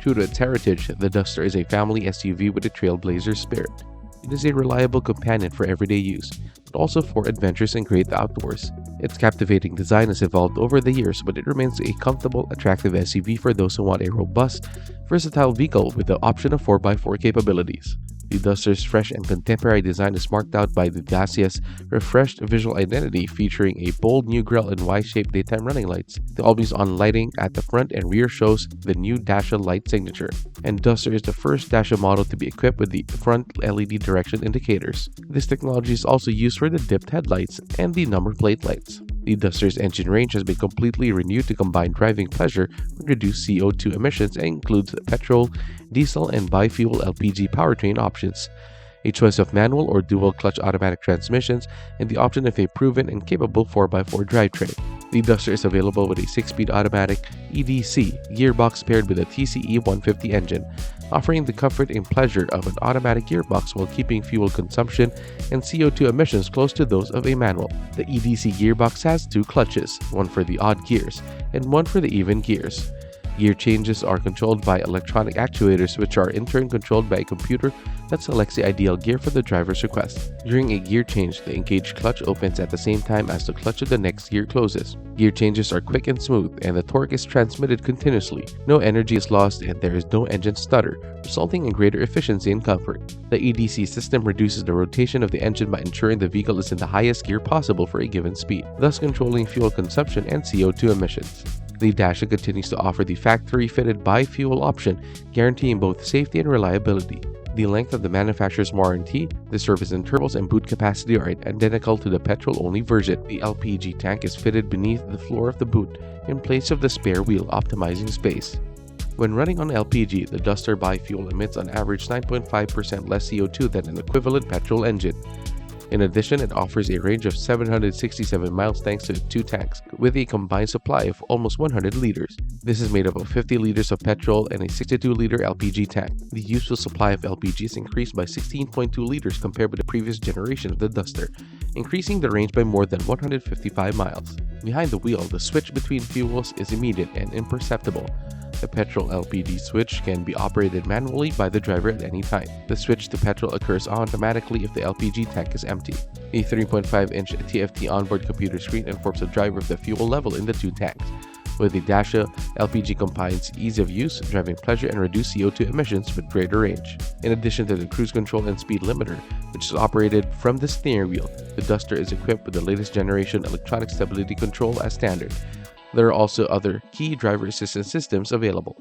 True to its heritage, the Duster is a family SUV with a trailblazer spirit. It is a reliable companion for everyday use, but also for adventures and great outdoors. Its captivating design has evolved over the years, but it remains a comfortable, attractive SUV for those who want a robust, versatile vehicle with the option of 4x4 capabilities. The Duster's fresh and contemporary design is marked out by the Dacia's refreshed visual identity, featuring a bold new grille and Y-shaped daytime running lights. The always-on lighting at the front and rear shows the new Dacia light signature, and Duster is the first Dacia model to be equipped with the front LED direction indicators. This technology is also used for the dipped headlights and the number plate lights. The Duster's engine range has been completely renewed to combine driving pleasure with reduced CO2 emissions and includes petrol, diesel, and bi-fuel LPG powertrain options, a choice of manual or dual-clutch automatic transmissions, and the option of a proven and capable 4x4 drivetrain. The Duster is available with a 6-speed automatic EDC gearbox paired with a TCE 150 engine, offering the comfort and pleasure of an automatic gearbox while keeping fuel consumption and CO2 emissions close to those of a manual. The EDC gearbox has 2 clutches, one for the odd gears and one for the even gears. Gear changes are controlled by electronic actuators, which are in turn controlled by a computer that selects the ideal gear for the driver's request. During a gear change, the engaged clutch opens at the same time as the clutch of the next gear closes. Gear changes are quick and smooth, and the torque is transmitted continuously. No energy is lost, and there is no engine stutter, resulting in greater efficiency and comfort. The EDC system reduces the rotation of the engine by ensuring the vehicle is in the highest gear possible for a given speed, thus controlling fuel consumption and CO2 emissions. The Dacia continues to offer the factory-fitted bi-fuel option, guaranteeing both safety and reliability. The length of the manufacturer's warranty, the service intervals, and boot capacity are identical to the petrol-only version. The LPG tank is fitted beneath the floor of the boot, in place of the spare wheel, optimizing space. When running on LPG, the Duster bi-fuel emits on average 9.5% less CO2 than an equivalent petrol engine. In addition, it offers a range of 767 miles thanks to 2 tanks, with a combined supply of almost 100 liters. This is made up of 50 liters of petrol and a 62-liter LPG tank. The useful supply of LPG is increased by 16.2 liters compared with the previous generation of the Duster, increasing the range by more than 155 miles. Behind the wheel, the switch between fuels is immediate and imperceptible. The petrol-LPG switch can be operated manually by the driver at any time. The switch to petrol occurs automatically if the LPG tank is empty. A 3.5-inch TFT onboard computer screen informs the driver of the fuel level in the 2 tanks. With the Dacia, LPG combines ease of use, driving pleasure, and reduced CO2 emissions with greater range. In addition to the cruise control and speed limiter, which is operated from the steering wheel, the Duster is equipped with the latest generation electronic stability control as standard. There are also other key driver assistance systems available.